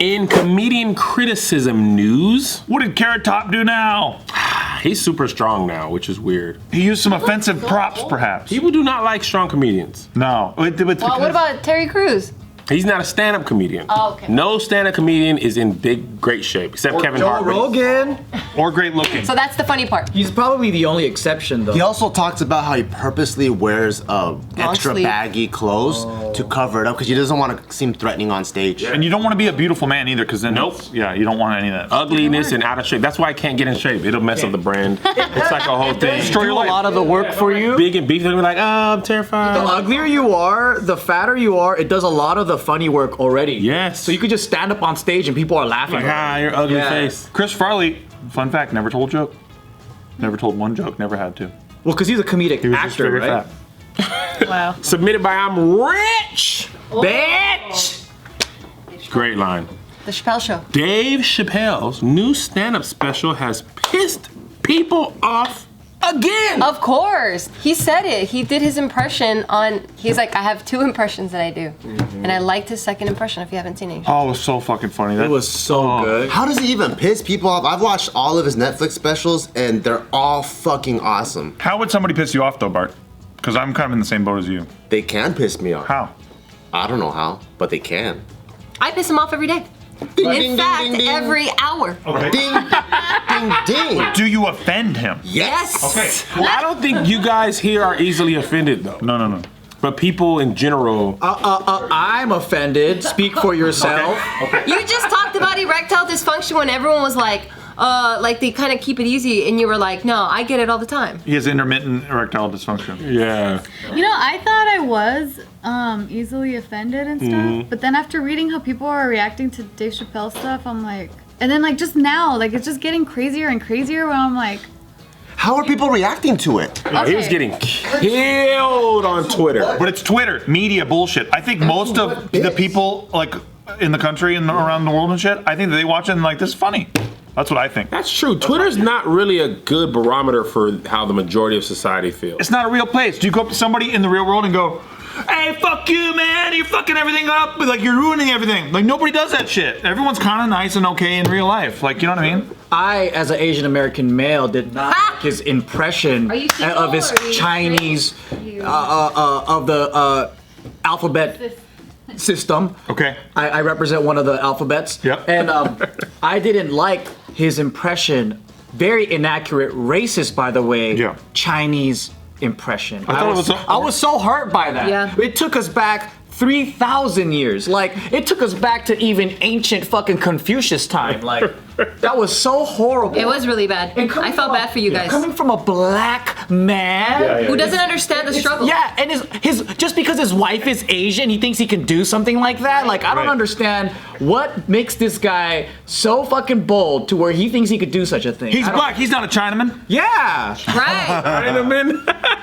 In comedian criticism news, what did Carrot Top do now? He's super strong now, which is weird. He used some offensive props, perhaps. People do not like strong comedians. No. Well, what about Terry Crews? He's not a stand-up comedian. Oh, okay. No stand-up comedian is in great shape, except Kevin Hart. Rogan. Or great looking. So that's the funny part. He's probably the only exception, though. He also talks about how he purposely wears extra sleeve. baggy clothes to cover it up because he doesn't want to seem threatening on stage. And you don't want to be a beautiful man either, because then yeah, you don't want any of that. Ugliness and out of shape. That's why I can't get in shape. It'll mess up the brand. It's like a whole thing. Destroy a lot of the work for you. Big and beefy, they'll be like, oh, I'm terrified. The uglier you are, the fatter you are, it does a lot of the funny work already. Yes. So you could just stand up on stage and people are laughing. Like, your ugly face. Chris Farley, fun fact, never told a joke. Never told one joke, never had to. Well, because he's a comedic He was just actor, very right? fat. Wow. Submitted by I'm Rich. Bitch! Great line. The Chappelle Show. Dave Chappelle's new stand-up special has pissed people off again. Of course. He said it. He did his impression on, he's like, I have 2 impressions that I do. And I liked his second impression if you haven't seen it. Oh, it was so fucking funny. It was so good. How does he even piss people off? I've watched all of his Netflix specials and they're all fucking awesome. How would somebody piss you off though, Bart? Because I'm kind of in the same boat as you. They can piss me off. How? I don't know how, but they can. I piss him off every day. In fact, every hour. Okay. Ding, ding, ding. Do you offend him? Yes. Okay. Well, I don't think you guys here are easily offended though. No. But people in general. I'm offended. Speak for yourself. Okay. You just talked about erectile dysfunction when everyone was like they kind of keep it easy, and you were like, no, I get it all the time. He has intermittent erectile dysfunction. Yeah. You know, I thought I was easily offended and stuff, but then after reading how people are reacting to Dave Chappelle stuff, I'm like, and then like just now, like it's just getting crazier and crazier when I'm like, How are people reacting to it? Yeah, he was getting killed on Twitter. But it's Twitter, media bullshit. I think most of the people like in the country and around the world and shit, I think that they watch it and like, this is funny. That's what I think. That's true. Twitter's not really a good barometer for how the majority of society feels. It's not a real place. Do you go up to somebody in the real world and go, hey, fuck you, man, you're fucking everything up, like you're ruining everything. Like nobody does that shit. Everyone's kind of nice and okay in real life. Like, you know what I mean? I, as an Asian American male, did not like his impression of his Chinese, of the alphabet system. Okay. I represent one of the alphabets. Yep. And I didn't like his impression. Very inaccurate, racist, by the way. Yeah. Chinese impression. I I was so hurt by that. Yeah. It took us back 3,000 years. Like, it took us back to even ancient fucking Confucius time. Like, that was so horrible. It was really bad. I felt bad for you guys. Coming from a black man who doesn't understand the struggle. Yeah, and his just because his wife is Asian, he thinks he can do something like that. Like, I don't understand what makes this guy so fucking bold to where he thinks he could do such a thing. He's black. He's not a Chinaman. Yeah. Right. Chinaman.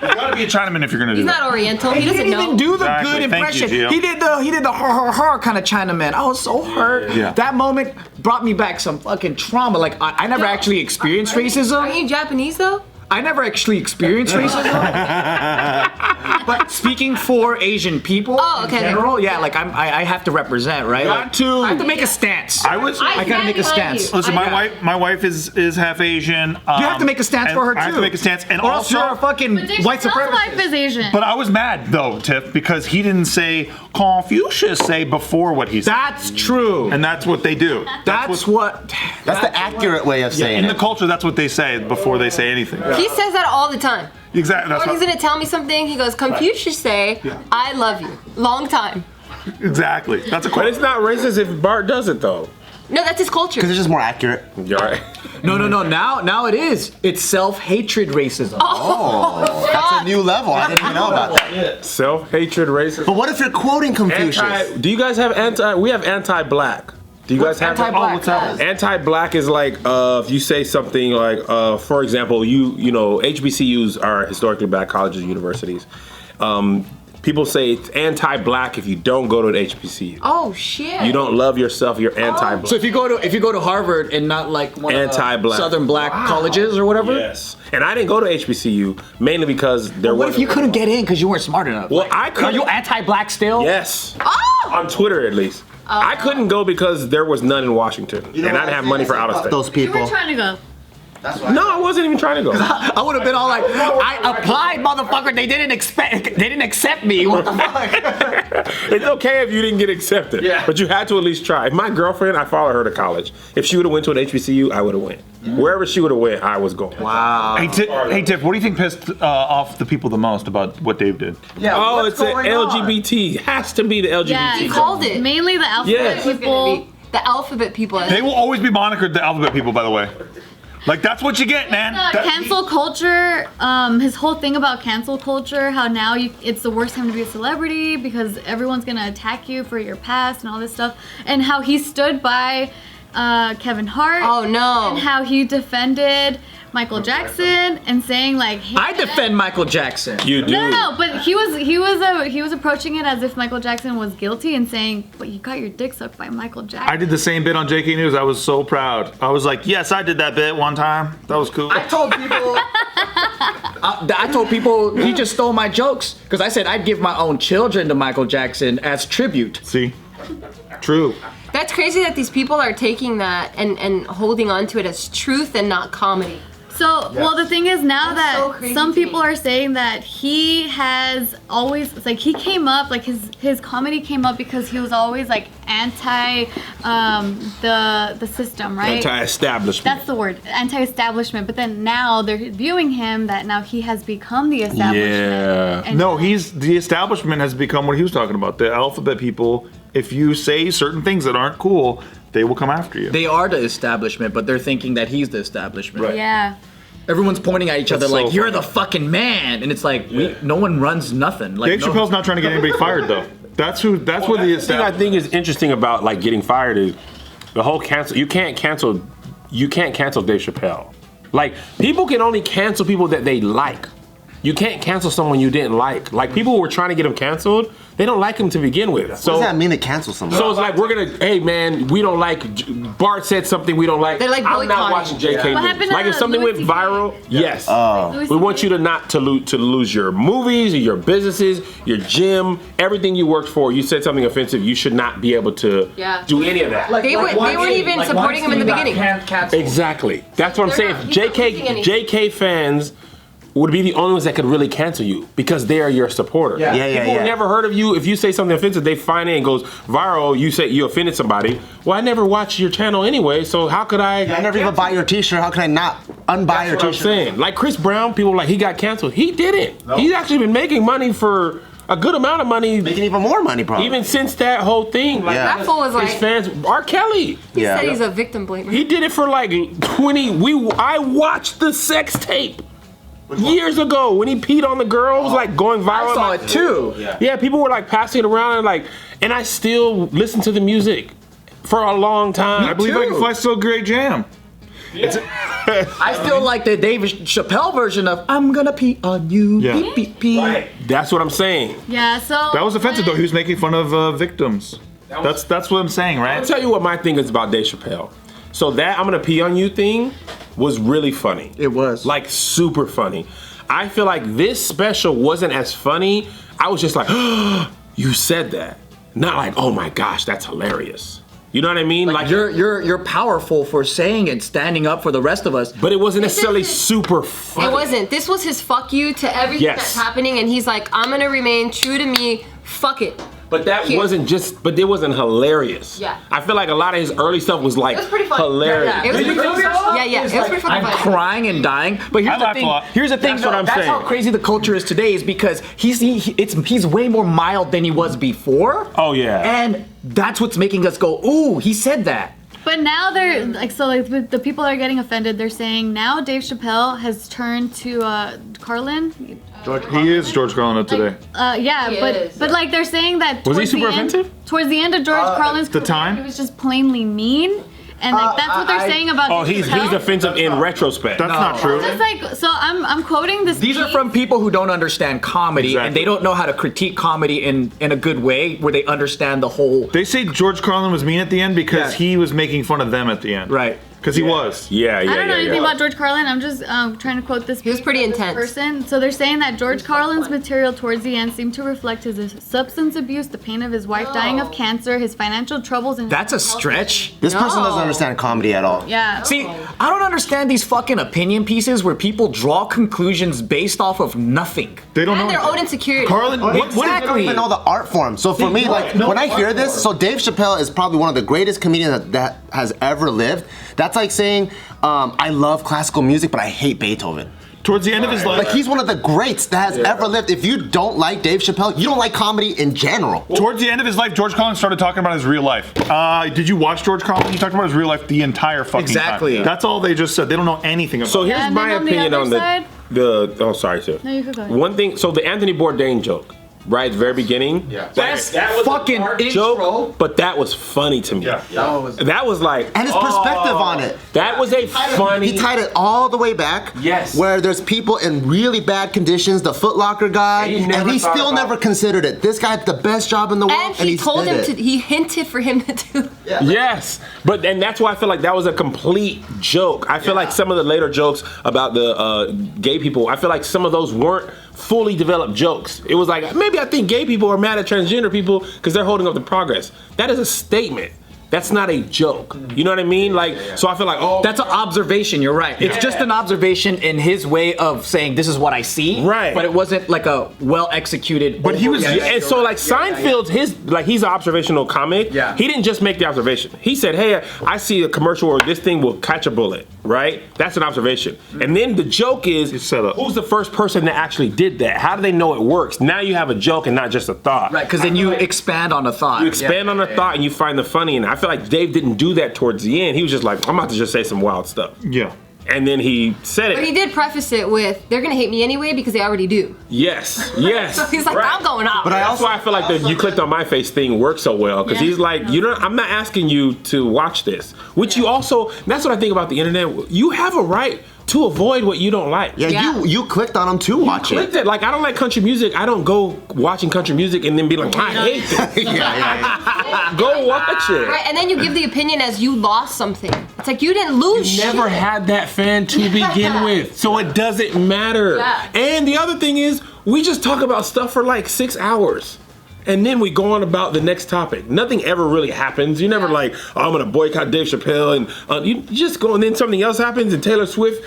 You gotta be a Chinaman if you're gonna do He's that. not Oriental. He He doesn't didn't even know. do the Exactly. good Thank impression. you, Gio. He did the her kind of Chinaman. I was so hurt. Yeah. That moment brought me back some fucking trauma. Like, I never actually experienced racism. Are you Japanese though? I never actually experienced racism. But speaking for Asian people in general, yeah, like I have to represent, right? Like, I have to make a stance. I gotta make a stance. Listen, my wife is half Asian. You have to make a stance for her too. I have to make a stance, and or else also you're a fucking white supremacist. life is Asian. But I was mad though, Tiff, because he didn't say Confucius say before what he said. That's true. And that's what they do. That's the accurate way of saying in it. the culture, that's what they say before they say anything. He says that all the time. Exactly. That's Or he's what, gonna tell me something. He goes, Confucius say, I love you. Long time. exactly. That's a But quote. it's not racist if Bart does it though. No, that's his culture. Because it's just more accurate. You're right. No. Now it is. It's self-hatred racism. That's a new level. I didn't even know about that. Self-hatred, racism. But what if you're quoting Confucius? Do you guys have we have anti-black. Do you guys have that? anti-black? What's that? Anti-black is like if you say something like, for example, you know HBCUs are historically black colleges and universities. People say it's anti-black if you don't go to the HBCU. Oh shit. You don't love yourself, you're anti-black. So if you go to Harvard and not like one of the Anti-black. Southern black colleges or whatever. Yes. And I didn't go to HBCU mainly because there What was. if you couldn't get in because you weren't smart enough? Well, I Are couldn't. you anti-black still? Yes. Oh! On Twitter, at least. I couldn't go because there was none in Washington, and I didn't have money for out of state. Those You people. were trying to go. No, I wasn't even trying to go. I would have been all like, I applied, motherfucker. They didn't accept me. What the fuck? It's okay if you didn't get accepted, but you had to at least try. If my girlfriend, I followed her to college. If she would have went to an HBCU, I would have went. Wherever she would have went, I was going. Wow. Hey, Tiff, what do you think pissed off the people the most about what Dave did? Yeah, Oh, what's it's an going on? LGBT. Has to be the LGBT. Yeah, He called it. Mainly the alphabet Yes. people. The alphabet people. They will always be monikered the alphabet people, by the way. Like, that's what you get, man. Cancel culture, his whole thing about cancel culture, how now it's the worst time to be a celebrity because everyone's gonna attack you for your past and all this stuff, and how he stood by Kevin Hart. Oh no. And how he defended Michael Jackson and saying like, hey, I defend Michael Jackson. You do. No, but he was approaching it as if Michael Jackson was guilty and saying, but you got your dick sucked by Michael Jackson. I did the same bit on JK News. I was so proud. I was like, yes, I did that bit one time. That was cool. I told people he just stole my jokes because I said I'd give my own children to Michael Jackson as tribute. See? True. That's crazy that these people are taking that and holding on to it as truth and not comedy. So, well, the thing is now That's so that crazy some to people me. are saying that he has always, it's like he came up, like his comedy came up because he was always like anti the system, right? Anti-establishment. That's the word, anti-establishment. But then now they're viewing him that now he has become the establishment. Yeah. And No, the establishment has become what he was talking about. The alphabet people, if you say certain things that aren't cool, they will come after you. They are the establishment, but they're thinking that he's the establishment. Right. Yeah. Everyone's pointing at each other That's like, so "You're funny. the fucking man," and it's like, no one runs nothing. Like, Dave Chappelle's not trying to get anybody fired, though. That's what the The thing I establishment. think is interesting about like getting fired is the whole cancel. You can't cancel Dave Chappelle. Like people can only cancel people that they like. You can't cancel someone you didn't like. Like people who were trying to get him canceled, they don't like him to begin with. So What does that mean to cancel someone? So it's like we're gonna, hey man, we don't like. Bart said something we don't like. They're like I'm not boycotting. watching JK What News. happened Like to if something Louis went CK? viral, yes. Louis We want CK? you to not to lose your movies, your businesses, your gym, everything you worked for. You said something offensive, you should not be able to Yeah. do any of that. They weren't even supporting him in the beginning. Exactly. That's what I'm saying. He's not losing anything. JK fans would be the only ones that could really cancel you because they are your supporter. Yeah. People who never heard of you, if you say something offensive, they find it and goes viral. You say you offended somebody. Well, I never watched your channel anyway, so how could I? I never even buy your T-shirt. How can I not unbuy your That's what I'm T-shirt? saying. Like Chris Brown, people were like he got canceled. He didn't. He's actually been making money for a good amount of money. Making even more money, probably. Even since that whole thing, like Yeah. That fool was his like, fans, R. Kelly. he Yeah. said he's a victim blamer. He did it for like 20. I watched the sex tape years ago when he peed on the girl. It was like going viral. I saw it too. Yeah, people were like passing it around and I still listen to the music for a long time. I believe I Can Fly still a great jam. I still like the Dave Chappelle version of "I'm gonna pee on you." Yeah. Pee, pee, pee. That's what I'm saying. Yeah, so That was offensive, though. He was making fun of victims. That's what I'm saying, I'll right? tell you what my thing is about Dave Chappelle. So that "I'm gonna pee on you" thing was really funny. It was. Like super funny. I feel like this special wasn't as funny. I was just like, oh, you said that. Not like, oh my gosh, that's hilarious. You know what I mean? Like you're powerful for saying it, standing up for the rest of us. But it wasn't necessarily super funny. It wasn't. This was his fuck you to everything Yes. that's happening, and he's like, I'm gonna remain true to me. Fuck it. But that Here. wasn't just, but it wasn't hilarious. Yeah. I feel like a lot of his early stuff was like It was pretty funny. hilarious. It was Did you pretty think funny. so? Yeah, it was pretty fucking I'm funny. crying and dying. But here's I the laughed thing. a lot. Here's the thing. That's what I'm that's saying. how crazy the culture is today. Is because he's way more mild than he was before. Oh, yeah. And that's what's making us go, ooh, he said that. But now they're like, so like the people that are getting offended, they're saying now Dave Chappelle has turned to Carlin. He is George Carlin today. Yeah, He but is. but like they're saying that Was he towards the super end- offensive? Towards the end of George Carlin's the career, time? he was just plainly mean. And like that's what they're saying about. Oh, he's offensive in retrospect. That's not true. Just like so, I'm quoting this. These are from people who don't understand comedy, and they don't know how to critique comedy in a good way, where they understand the whole. They say George Carlin was mean at the end because he was making fun of them at the end. Right. Because he was. Yeah. I don't know anything about George Carlin. I'm just trying to quote this. He was pretty intense. Person. So they're saying that George Carlin's material towards the end seemed to reflect his substance abuse, the pain of his wife dying of cancer, his financial troubles, and that's a stretch. This person doesn't understand comedy at all. Yeah. See, I don't understand these fucking opinion pieces where people draw conclusions based off of nothing. They don't know their own insecurity. Carlin, They don't even know the art form. So for me, like when I hear this, so Dave Chappelle is probably one of the greatest comedians that has ever lived. That's like saying, I love classical music, but I hate Beethoven. Towards the end of his life. Like he's one of the greats that has ever lived. If you don't like Dave Chappelle, you don't like comedy in general. Towards the end of his life, George Carlin started talking about his real life. Did you watch George Carlin? He talked about his real life the entire fucking time. That's all they just said. They don't know anything about it. So here's my opinion on side, oh, sorry, sir. No, you could go ahead. One thing, so the Anthony Bourdain joke, right at the very beginning. Yeah. That was fucking intro. Joke, but that was funny to me. Yeah. That was like, And his perspective on it. that was a funny. He tied it all the way back. Yes. Where there's people in really bad conditions, the Foot Locker guy, and he still never considered it. This guy had the best job in the world, And he told him to. He hinted for him to do. Yes, but and that's why I feel like that was a complete joke. I feel like some of the later jokes about the gay people, I feel like some of those weren't fully developed jokes. It was like, maybe I think gay people are mad at transgender people because they're holding up the progress. That is a statement. That's not a joke. You know what I mean? Like, so I feel like, oh, that's an observation. You're right. It's just an observation in his way of saying this is what I see. Right. But it wasn't like a well executed. But he was, and so like Seinfeld's he's an observational comic. Yeah. He didn't just make the observation. He said, hey, I see a commercial where this thing will catch a bullet. Right? That's an observation. And then the joke is, who's the first person that actually did that? How do they know it works? Now you have a joke and not just a thought. Right. Because then you expand on a thought. You expand on a thought and you find the funny in it. I feel like Dave didn't do that towards the end. He was just like, I'm about to just say some wild stuff. Yeah. And then he said it. But he did preface it with, they're gonna hate me anyway because they already do. Yes. So he's like, I'm going off. But That's why I feel like the you clicked on my face thing works so well, because he's like, I'm not asking you to watch this. Which you also, that's what I think about the internet. You have a right to avoid what you don't like. You clicked on them to watch Clicked it. Like, I don't like country music. I don't go watching country music and then be like, I hate this. Go watch it. Right, and then you give the opinion as you lost something. It's like you didn't lose You never had that fan to begin with, so it doesn't matter. Yeah. And the other thing is, we just talk about stuff for like 6 hours. And then we go on about the next topic. Nothing ever really happens. You never like, oh, I'm gonna boycott Dave Chappelle, and you just go, and then something else happens, and Taylor Swift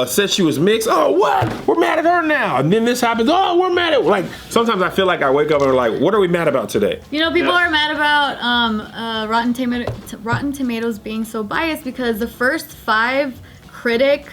says she was mixed. Oh, what? We're mad at her now. And then this happens. Oh, we're mad at. Like, sometimes I feel like I wake up and we're like, what are we mad about today? You know, people are mad about Rotten Tomatoes being so biased because the first 5 critic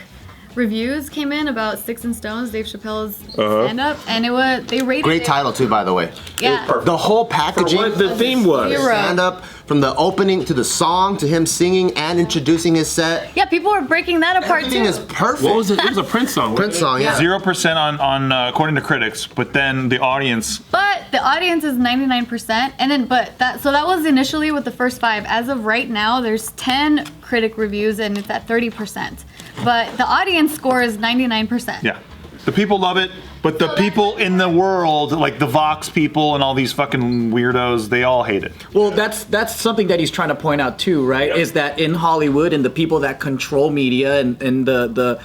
reviews came in about Sticks and Stones, Dave Chappelle's stand-up, and they rated Great it. title too, by the way. Yeah. The whole packaging. What the theme was. Stand-up, from the opening to the song to him singing and introducing his set. Yeah, people were breaking that apart Everything too. is perfect. What was it? It was a Prince song. Prince song, yeah. 0% on according to critics, but then the audience. But the audience is 99%, and then so that was initially with the first 5. As of right now, there's 10 critic reviews, and it's at 30%. But the audience score is 99%. Yeah. The people love it, but the people in the world, like the Vox people and all these fucking weirdos, they all hate it. Well, that's something that he's trying to point out too, right? Yep. Is that in Hollywood and the people that control media and the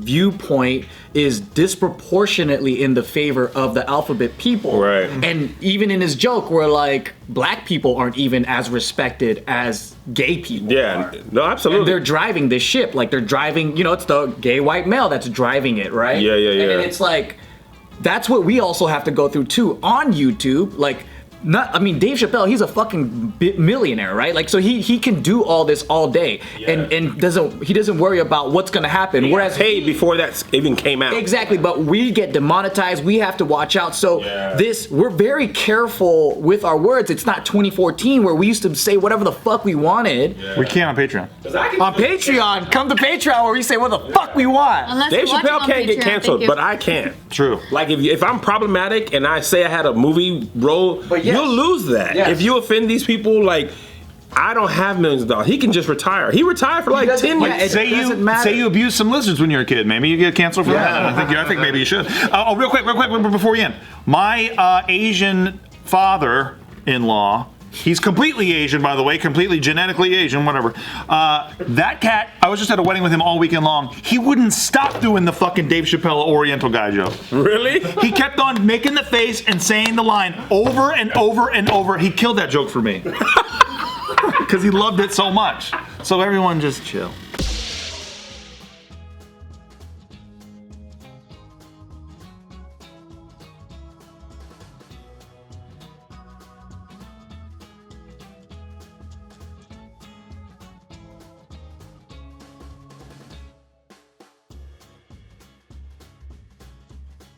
viewpoint is disproportionately in the favor of the alphabet people. Right. And even in his joke, where like black people aren't even as respected as gay people. Yeah. No, absolutely. And they're driving this ship. Like they're driving, it's the gay white male that's driving it, right? Yeah. And it's like, that's what we also have to go through too on YouTube. Like, Dave Chappelle, he's a fucking millionaire, right? Like, so he can do all this all day, and doesn't worry about what's gonna happen. Whereas paid before that even came out. Exactly, but we get demonetized. We have to watch out. So we're very careful with our words. It's not 2014 where we used to say whatever the fuck we wanted. We can't on Patreon. On Patreon, come to Patreon where we say what the fuck we want. Unless Dave you watch Chappelle it on can't get Patreon, canceled, but I can. True. Like if I'm problematic and I say I had a movie role, you'll lose that. Yes. If you offend these people, like I don't have millions of dollars. He can just retire. He retired for like 10 yeah, years. Say you abused some lizards when you were a kid. Maybe you get canceled for that. I think maybe you should. Real quick, before we end. My Asian father-in-law, he's completely Asian, by the way, completely genetically Asian, whatever. That cat, I was just at a wedding with him all weekend long. He wouldn't stop doing the fucking Dave Chappelle Oriental guy joke. Really? He kept on making the face and saying the line over and over and over. He killed that joke for me. Because he loved it so much. So everyone just chill.